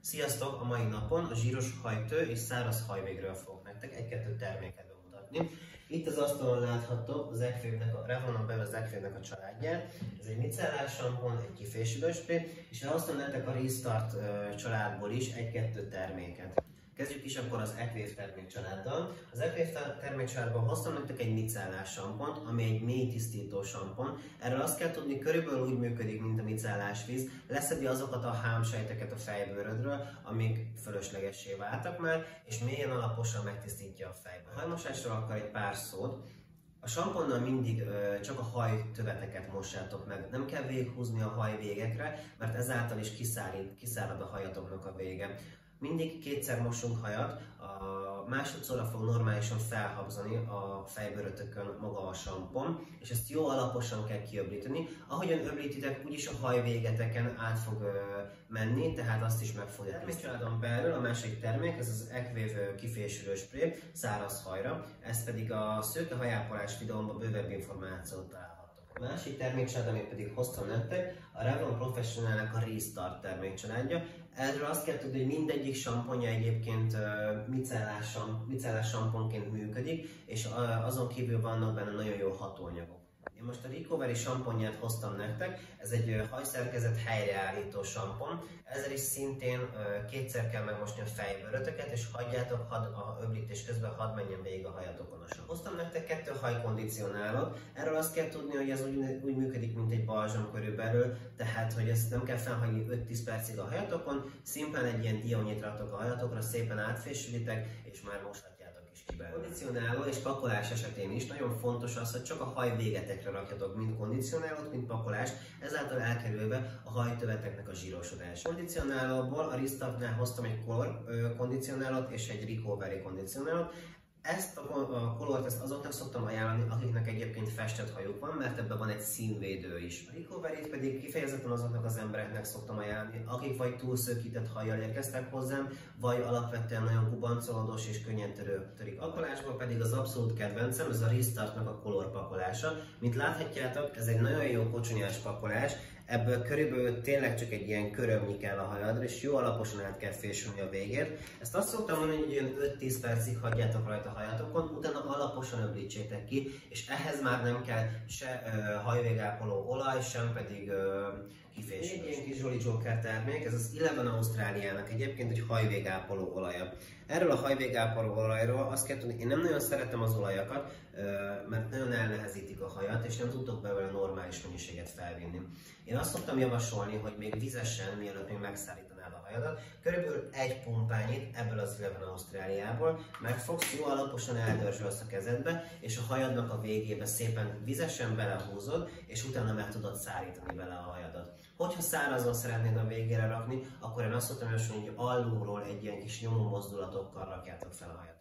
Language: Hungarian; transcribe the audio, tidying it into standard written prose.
Sziasztok! A mai napon a zsíros hajtő és száraz hajvégről fogok nektek egy-kettő terméket bemutatni. Itt az asztalon látható az Equivave-nek a Revlon-on belül az Equivave-nek a családját. Ez egy micellás sampon, egy kifésülő spré, és elhoztam nektek a Restart családból is egy-kettő terméket. Kezdjük is akkor az Equivave termékcsaláddal. Az Equivave termékcsaládból hoztam nektek egy micellás sampont, ami egy mély tisztító sampon. Erről azt kell tudni, körülbelül úgy működik, mint a micellás víz. Leszedi azokat a hámsejteket a fejbőrödről, amik fölöslegessé váltak már, és mélyen alaposan megtisztítja a fejbőröt. A hajmosásról akar egy pár szót. A samponnal mindig csak a hajtöveteket mossátok meg. Nem kell végighúzni a hajvégekre, mert ezáltal is kiszárad a hajatoknak a vége. Mindig kétszer mosunk hajat, másodszorra fog normálisan felhabzani a fejbőrötökön maga a sampon, és ezt jó alaposan kell kiöblíteni. Ahogyan öblítitek, úgyis a hajvégeteken át fog menni, tehát azt is meg fogja. Termékcsaládon belül a másik termék, ez az Equivave kifésülő spré száraz hajra, ez pedig a szőke hajápolás videómban bővebb információt található. A másik termékcsalád, amit pedig hoztam nektek, a Revlon Professional-nek a Restart termékcsaládja. Erről azt kell tudni, hogy mindegyik samponja egyébként micellás samponként működik, és azon kívül vannak benne nagyon jó hatóanyagok. Én most a Recovery samponját hoztam nektek, ez egy hajszerkezet helyreállító sampon, ezzel is szintén kétszer kell megmosni a fejbőrötöket, és hagyjátok, a öblítés közben hadd menjen végig a hajatokon a sampon. Hoztam nektek 2 hajkondicionálót, erről azt kell tudni, hogy ez úgy működik, mint egy balzsam körülbelül, tehát hogy ezt nem kell felhagyni 5-10 percig a hajatokon, szimplán egy ilyen diónyit raktok a hajatokra, szépen átfésülitek, és már moshatjátok is ki belőle. Kondicionáló és pakolás esetén is nagyon fontos az, hogy csak a hajvégetekre rakjatok mind kondicionálót, mind pakolást, ezáltal elkerülve a hajtöveteknek a zsírosodása. Kondicionálóból a Restartnál hoztam egy Color kondicionálót és egy Recovery kondicionálót. Ezt a colort azoknak szoktam ajánlani, akiknek egyébként festett hajuk van, mert ebben van egy színvédő is. A Recovery-t pedig kifejezetten azoknak az embereknek szoktam ajánlani, akik vagy túlszökített hajjal érkeztek hozzám, vagy alapvetően nagyon gubancolódós és könnyen törik. Pakolásból pedig az abszolút kedvencem, ez a Restartnak a color pakolása. Mint láthatjátok, ez egy nagyon jó kocsonyás pakolás. Ebből körülbelül tényleg csak egy ilyen körömnyi kell a hajadra, és jó alaposan át kell fésülni a végét. Ezt azt szoktam mondani, hogy ilyen 5-10 percig hagyjátok rajta a hajatokon, utána alaposan öblítsétek ki, és ehhez már nem kell se hajvégápoló olaj, sem pedig kifésülés. Egy ilyen kis Jolly Joker termék, ez az 11 Ausztráliának egyébként egy hajvégápoló olaja. Erről a hajvégápoló olajról azt kell tudni, én nem nagyon szeretem az olajakat, mert nagyon elnehezítik a hajat, és nem tudtok belőle normális mennyiséget felvinni. Én azt szoktam javasolni, hogy még vizesen, mielőtt még megszállítanád a hajadat, körülbelül egy pumpányit ebből az 11 Ausztráliából megfogsz, jó alaposan eldörzsölsz a kezedbe, és a hajadnak a végébe szépen vizesen belehúzod, és utána meg tudod szárítani vele a hajadat. Hogyha szárazon szeretnéd a végére rakni, akkor én azt szoktam javasolni, hogy alulról egy ilyen kis nyomó mozdulatokkal rakjátok fel a hajat.